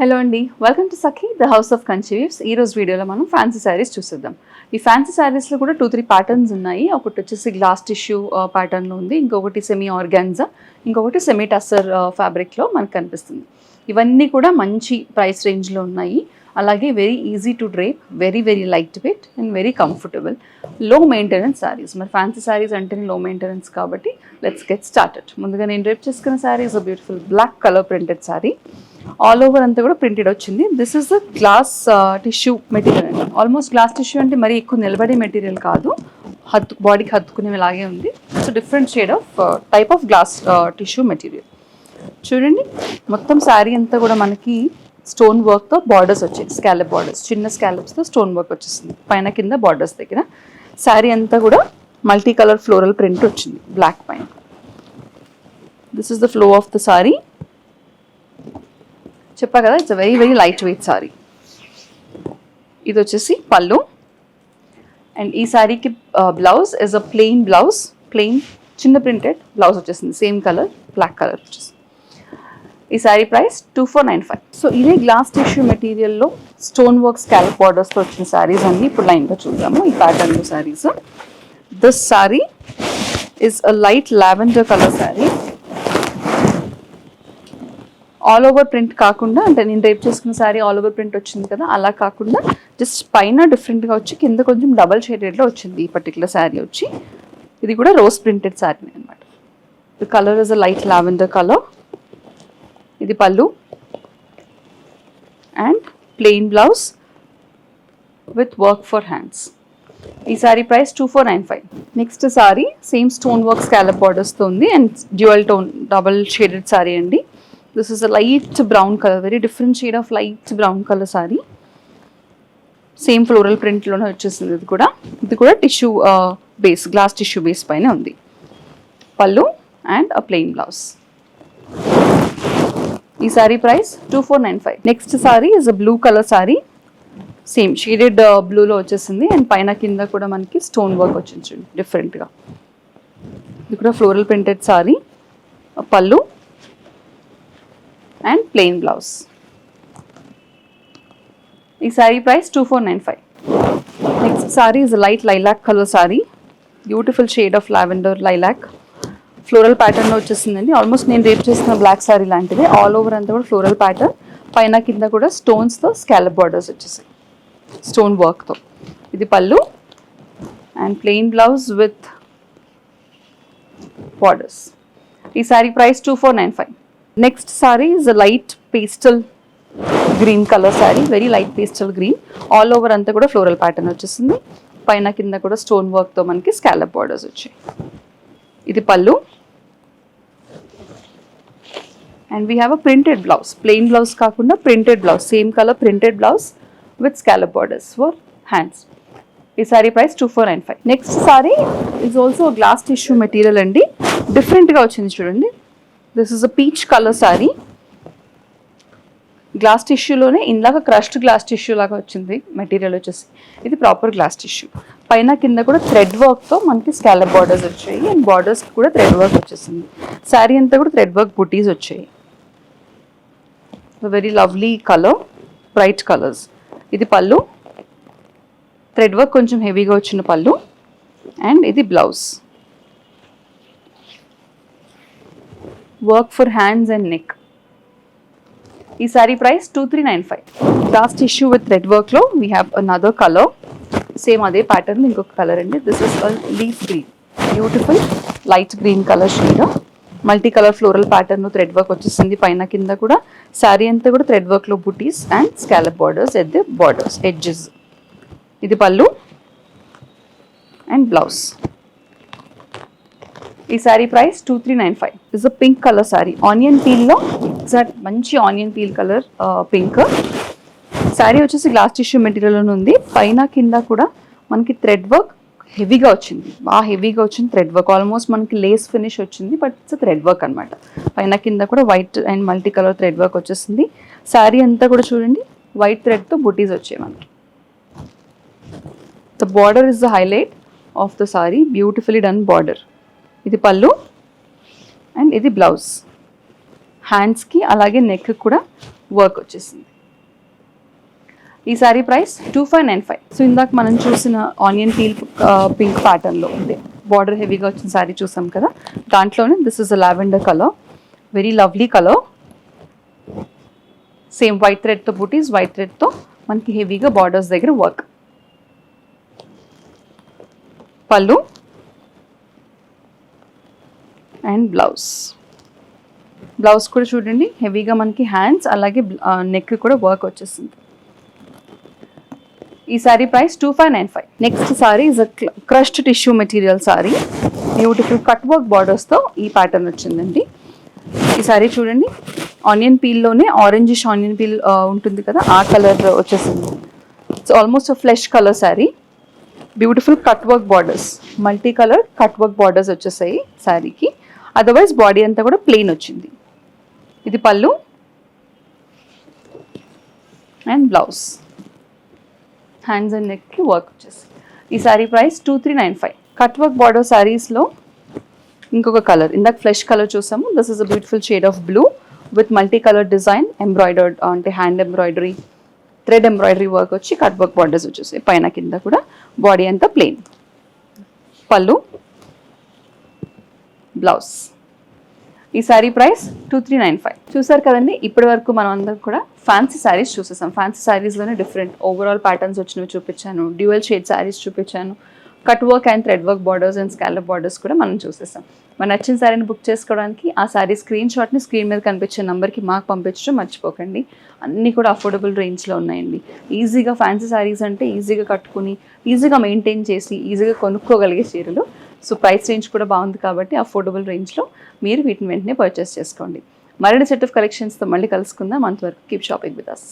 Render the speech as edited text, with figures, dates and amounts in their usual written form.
Hello అండి, welcome to Sakhi the house of Kanchi weaves. ఈ రోజు వీడియోలో మనం ఫ్యాన్సీ శారీస్ చూసేద్దాం. ఈ ఫ్యాన్సీ శారీస్లో కూడా 2-3 ప్యాటర్న్స్ ఉన్నాయి. ఒకటి వచ్చేసి గ్లాస్ టిష్యూ ప్యాటర్న్లో ఉంది, ఇంకొకటి సెమీ ఆర్గాన్జా, ఇంకొకటి సెమీ టస్సర్ ఫ్యాబ్రిక్లో మనకు కనిపిస్తుంది. ఇవన్నీ కూడా మంచి ప్రైస్ రేంజ్లో ఉన్నాయి. అలాగే very easy to drape, very light wait and very comfortable, లో మెయింటెనెన్స్ శారీస్. మరి ఫ్యాన్సీ శారీస్ అంటేనే లో మెయింటెనెన్స్ కాబట్టి లెట్స్ గెట్ స్టార్టెడ్. ముందుగా నేను డ్రేప్ చేసుకున్న sari is a beautiful black colour printed sari. All over అంతా కూడా ప్రింటెడ్ వచ్చింది. This is the glass tissue material అండి. ఆల్మోస్ట్ గ్లాస్ టిష్యూ అంటే మరీ ఎక్కువ నిలబడే మెటీరియల్ కాదు, బాడీకి హత్తుకునేలాగే ఉంది. So different shade of type of glass tissue material. చూడండి, మొత్తం శారీ అంతా కూడా మనకి స్టోన్ వర్క్తో బార్డర్స్ వచ్చాయి, స్కాలప్ బార్డర్స్, చిన్న స్కాలప్స్తో స్టోన్ వర్క్ వచ్చేసింది పైన కింద బార్డర్స్ దగ్గర. శారీ అంతా కూడా మల్టీ కలర్ ఫ్లోరల్ ప్రింట్ వచ్చింది బ్లాక్ పైన. This is the flow of the sari. చెప్పా కదా, it's very light weight sari. ఇది వచ్చేసి పళ్ళు అండ్ ఈ సారీకి blouse is a plain blouse, plain చిన్న ప్రింటెడ్ బ్లౌజ్ వచ్చేసింది, సేమ్ కలర్ బ్లాక్ కలర్ వచ్చేసి. ఈ సారీ ప్రైస్ 2495. సో ఇదే గ్లాస్ టిష్యూ మెటీరియల్లో స్టోన్ వర్క్ స్కాలప్ బార్డర్స్తో వచ్చిన శారీస్ అన్ని ఇప్పుడు లైన్గా చూద్దాము. ఈ ప్యాటర్న్లో saris. This sorry is a light lavender colour sari. All over print కాకుండా, అంటే నేను రేప్ చేసుకున్న శారీ ఆల్ ఓవర్ ప్రింట్ వచ్చింది కదా, అలా కాకుండా జస్ట్ పైన డిఫరెంట్గా వచ్చి కింద కొంచెం డబల్ షేడెడ్లో వచ్చింది ఈ పర్టికులర్ శారీ వచ్చి. ఇది కూడా రోజ్ ప్రింటెడ్ శారీ అనమాట. The colour is a light lavender colour. ఇది pallu and plain blouse with work for hands. ఈ sari price 2495. Next sari same stone work scallop బార్డర్స్తో ఉంది and dual tone double shaded sari అండి. This is a light brown colour, very different shade of light brown colour sari. Same floral ప్రింట్లోనే వచ్చేసింది. ఇది కూడా tissue base, glass tissue base పైన ఉంది. Pallu and a plain blouse. ఈ sari price 2495. Next sari is a blue colour sari. Same shaded బ్లూలో వచ్చేసింది and పైన కింద కూడా మనకి స్టోన్ వర్క్ వచ్చింది డిఫరెంట్గా. ఇది కూడా ఫ్లోరల్ ప్రింటెడ్ సారీ. పళ్ళు అండ్ ప్లెయిన్ బ్లౌజ్. ఈ sari price 2495. Next sari is light lilac colour sari. Beautiful shade of lavender lilac. Floral ప్యాటర్న్లో వచ్చేసిందండి. ఆల్మోస్ట్ నేను రేప్ చేసిన బ్లాక్ సారీ లాంటిదే. ఆల్ ఓవర్ అంతా కూడా ఫ్లోరల్ ప్యాటర్న్, పైన కింద కూడా స్టోన్స్తో స్కాలప్ బార్డర్స్ వచ్చేసాయి స్టోన్ వర్క్తో. ఇది pallu and plain blouse with borders. ఈ sari price 2495. Next sari is a light pastel green colour sari, very light pastel green. All over అంతా కూడా ఫ్లోరల్ ప్యాటర్న్ వచ్చేసింది, పైన కింద కూడా స్టోన్ వర్క్తో మనకి స్కాలప్ బార్డర్స్ వచ్చాయి. ఇది pallu and we have a printed blouse, plain blouse కాకుండా printed blouse, same colour printed blouse with scallop borders for hands. ఈ sari price 2495. Next sari is also glass tissue material అండి. డిఫరెంట్గా వచ్చింది చూడండి. This is a peach colour sari. Glass టిష్యూలోనే ఇందాక crushed glass tissue లాగా వచ్చింది మెటీరియల్ వచ్చేసి. ఇది ప్రాపర్ గ్లాస్ టిష్యూ. పైన కింద కూడా థ్రెడ్ వర్క్తో మనకి స్కాలప్ బార్డర్స్ వచ్చాయి అండ్ బార్డర్స్కి కూడా థ్రెడ్ వర్క్ వచ్చేసింది. శారీ అంతా కూడా థ్రెడ్ వర్క్ బుటీస్ వచ్చాయి. Very lovely colour, bright colours. ఇది పళ్ళు, థ్రెడ్ వర్క్ కొంచెం హెవీగా వచ్చిన పళ్ళు అండ్ ఇది blouse. Work for hands and neck. ఈ sari price 2395. Glass tissue with thread వర్క్లో we have another colour. Same అదే ప్యాటర్న్ ఇంకొక కలర్ అండి. This is leaf green, beautiful light green colour shade. Multi colour floral pattern thread work వచ్చేసింది పైన కింద కూడా. శారీ అంతా కూడా థ్రెడ్ వర్క్లో బుటీస్ and scallop borders at the borders edges. ఇది పళ్ళు అండ్ బ్లౌజ్. ఈ sari price 2395. Is a pink colour sari, onion పీల్లో ఎగ్జాక్ట్ మంచి onion peel colour pink. Sari వచ్చేసి గ్లాస్ టిష్యూ మెటీరియల్లోనే ఉంది. పైన కింద కూడా మనకి థ్రెడ్ వర్క్ హెవీగా వచ్చింది, బాగా హెవీగా వచ్చింది థ్రెడ్ వర్క్. ఆల్మోస్ట్ మనకి లేస్ ఫినిష్ వచ్చింది బట్ ఇట్స్ థ్రెడ్ వర్క్ అనమాట. పైన కింద కూడా white and multi colour thread work వచ్చేసింది. శారీ అంతా కూడా చూడండి వైట్ థ్రెడ్తో బుటీస్ వచ్చాయి మనకి. The border is the highlight of the sorry, beautifully done border. ఇది పళ్ళు అండ్ ఇది బ్లౌజ్. హ్యాండ్స్కి అలాగే నెక్ కూడా వర్క్ వచ్చేసింది. ఈ శారీ ప్రైస్ 2595. సో ఇందాక మనం చూసిన ఆనియన్ పీల్ పింక్ ప్యాటర్న్లో ఉంది, బార్డర్ హెవీగా వచ్చిన శారీ చూసాం కదా, దాంట్లోనే this is a lavender colour, very lovely colour. Same white థ్రెడ్తో బూటీస్, వైట్ థ్రెడ్తో మనకి హెవీగా బార్డర్స్ దగ్గర వర్క్. పళ్ళు అండ్ బ్లౌజ్. బ్లౌజ్ కూడా చూడండి హెవీగా మనకి హ్యాండ్స్ అలాగే నెక్ కూడా వర్క్ వచ్చేసింది. ఈ sari price 2595. Next sari is a crushed tissue material sari, beautiful cut work బార్డర్స్తో ఈ ప్యాటర్న్ వచ్చిందండి. ఈ సారీ చూడండి ఆనియన్ పీల్లోనే ఆరెంజిష్ ఆనియన్ పీల్ ఉంటుంది కదా, ఆ కలర్ వచ్చేసింది. It's almost flesh colour sari, beautiful cut work borders, multi colour cut work borders వచ్చేసాయి శారీకి. అదర్వైజ్ బాడీ అంతా కూడా ప్లెయిన్ వచ్చింది. ఇది pallu and blouse, hands and నెక్కి వర్క్ వచ్చేసి. ఈ sari price 2395. Cut work border శారీస్లో ఇంకొక కలర్, ఇందాక ఫ్లెష్ కలర్ చూసాము, this is a beautiful shade of blue with multi colour design, embroidered అంటే hand embroidery, thread embroidery work వచ్చి కట్ వర్క్ బార్డర్స్ వచ్చేసాయి పైన కింద కూడా, బాడీ అంతా ప్లెయిన్. పళ్ళు బ్లౌజ్. ఈ శారీ ప్రైస్ 2395. చూసారు కదండి, ఇప్పటి వరకు మనం అందరం కూడా ఫ్యాన్సీ శారీస్ చూసేసాం. ఫ్యాన్సీ శారీస్లోనే డిఫరెంట్ ఓవరాల్ ప్యాటర్న్స్ వచ్చినవి చూపించాను, డ్యూయల్ షేడ్ శారీస్ చూపించాను, cut work and thread work borders and scallop borders కూడా మనం చూసేసాం. మన నచ్చిన శారీని బుక్ చేసుకోవడానికి ఆ శారీ స్క్రీన్ షాట్ని స్క్రీన్ మీద కనిపించే నెంబర్కి మాకు పంపించడం మర్చిపోకండి. అన్నీ కూడా అఫోర్డబుల్ రేంజ్లో ఉన్నాయండి. ఈజీగా ఫ్యాన్సీ శారీస్ అంటే ఈజీగా కట్టుకుని, ఈజీగా మెయింటైన్ చేసి, ఈజీగా కొనుక్కోగలిగే చీరలు. సో ప్రైస్ రేంజ్ కూడా బాగుంది కాబట్టి అఫోర్డబుల్ రేంజ్లో మీరు వీటిని వెంటనే పర్చేస్ చేసుకోండి. మరిన్ని సెట్ ఆఫ్ కలెక్షన్స్తో మళ్ళీ కలుసుకుందాం. అంతవరకు కీప్ షాపింగ్ విత్ us.